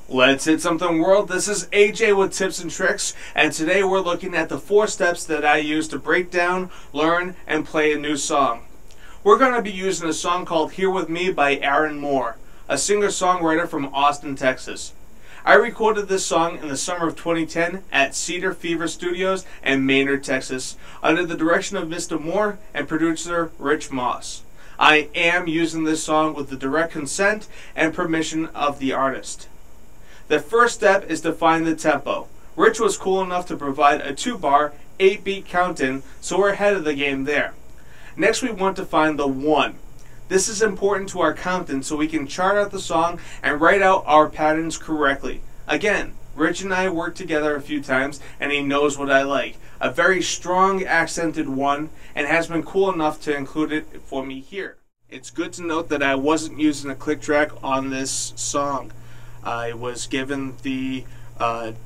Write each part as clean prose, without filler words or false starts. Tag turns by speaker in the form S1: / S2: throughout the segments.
S1: Let's hit something, world. This is AJ with tips and tricks, and today we're looking at the 4 steps that I use to break down, learn, and play a new song. We're going to be using a song called Here With Me by Aaron Moore, a singer-songwriter from Austin, Texas. I recorded this song in the summer of 2010 at Cedar Fever Studios in Maynard, Texas, under the direction of Mr. Moore and producer Rich Moss. I am using this song with the direct consent and permission of the artist. The first step is to find the tempo. Rich was cool enough to provide a 2-bar, 8-beat count-in, so we're ahead of the game there. Next we want to find the 1. This is important to our count-in so we can chart out the song and write out our patterns correctly. Again, Rich and I worked together a few times and he knows what I like. A very strong accented 1, and has been cool enough to include it for me here. It's good to note that I wasn't using a click track on this song. I was given the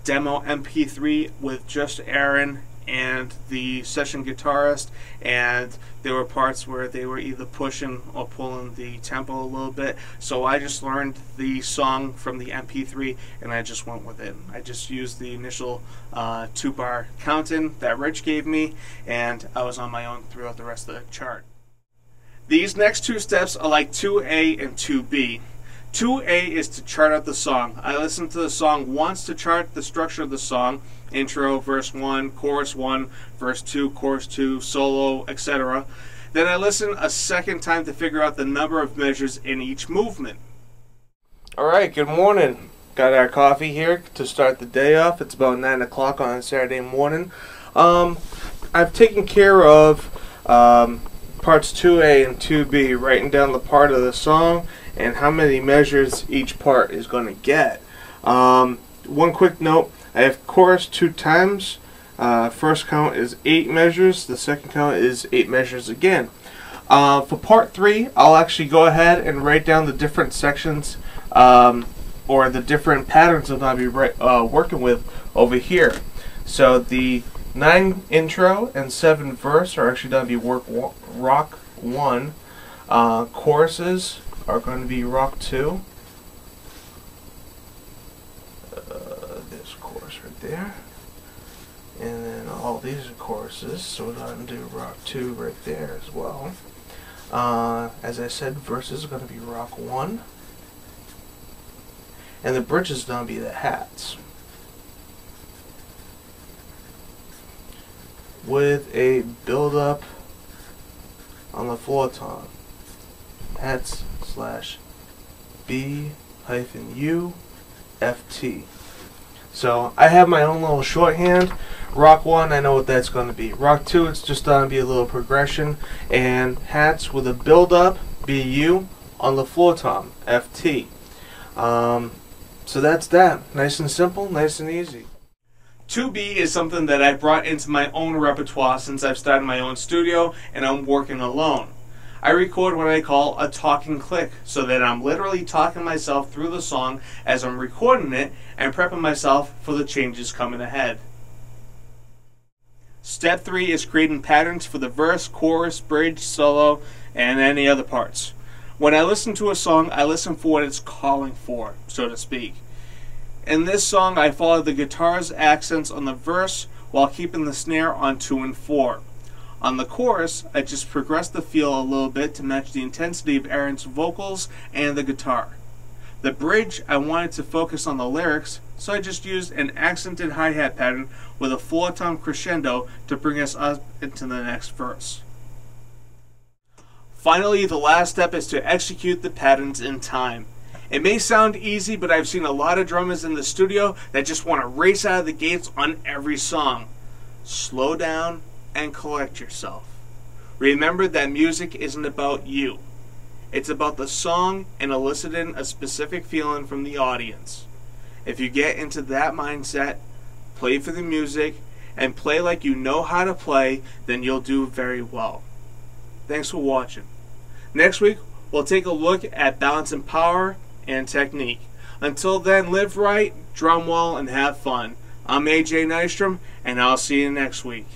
S1: demo MP3 with just Aaron and the session guitarist, and there were parts where they were either pushing or pulling the tempo a little bit, so I just learned the song from the MP3 and I just went with it. I just used the initial 2-bar count-in that Rich gave me, and I was on my own throughout the rest of the chart. These next 2 steps are like 2A and 2B. 2A is to chart out the song. I listen to the song once to chart the structure of the song: intro, verse 1, chorus 1, verse 2, chorus 2, solo, etc. Then I listen a second time to figure out the number of measures in each movement. Alright, good morning. Got our coffee here to start the day off. It's about 9 o'clock on a Saturday morning. I've taken care of parts 2A and 2B, writing down the part of the song and how many measures each part is going to get. One quick note, I have chorus 2 times. First count is 8 measures, the second count is 8 measures again. For part 3, I'll actually go ahead and write down the different sections or the different patterns I'm going to be working with over here. So the 9 intro and 7 verse are actually going to be rock 1. Choruses are going to be rock 2. This chorus right there. And then all these are choruses, so we're going to do rock 2 right there as well. As I said, verses are going to be rock 1. And the bridge is going to be the hats, with a build-up on the floor tom. Hats / B-U FT. So I have my own little shorthand. Rock 1, I know what that's going to be. Rock 2, it's just going to be a little progression. And hats with a build-up, BU, on the floor tom, FT. So that's that. Nice and simple, nice and easy. 2B is something that I brought into my own repertoire since I've started my own studio and I'm working alone. I record what I call a talking click, so that I'm literally talking myself through the song as I'm recording it and prepping myself for the changes coming ahead. Step 3 is creating patterns for the verse, chorus, bridge, solo, and any other parts. When I listen to a song, I listen for what it's calling for, so to speak. In this song, I follow the guitar's accents on the verse while keeping the snare on 2 and 4. On the chorus, I just progress the feel a little bit to match the intensity of Aaron's vocals and the guitar. The bridge, I wanted to focus on the lyrics, so I just used an accented hi-hat pattern with a floor tom crescendo to bring us up into the next verse. Finally, the last step is to execute the patterns in time. It may sound easy, but I've seen a lot of drummers in the studio that just want to race out of the gates on every song. Slow down and collect yourself. Remember that music isn't about you. It's about the song and eliciting a specific feeling from the audience. If you get into that mindset, play for the music, and play like you know how to play, then you'll do very well. Thanks for watching. Next week, we'll take a look at balancing power and technique. Until then, live right, drum well, and have fun. I'm AJ Nystrom, and I'll see you next week.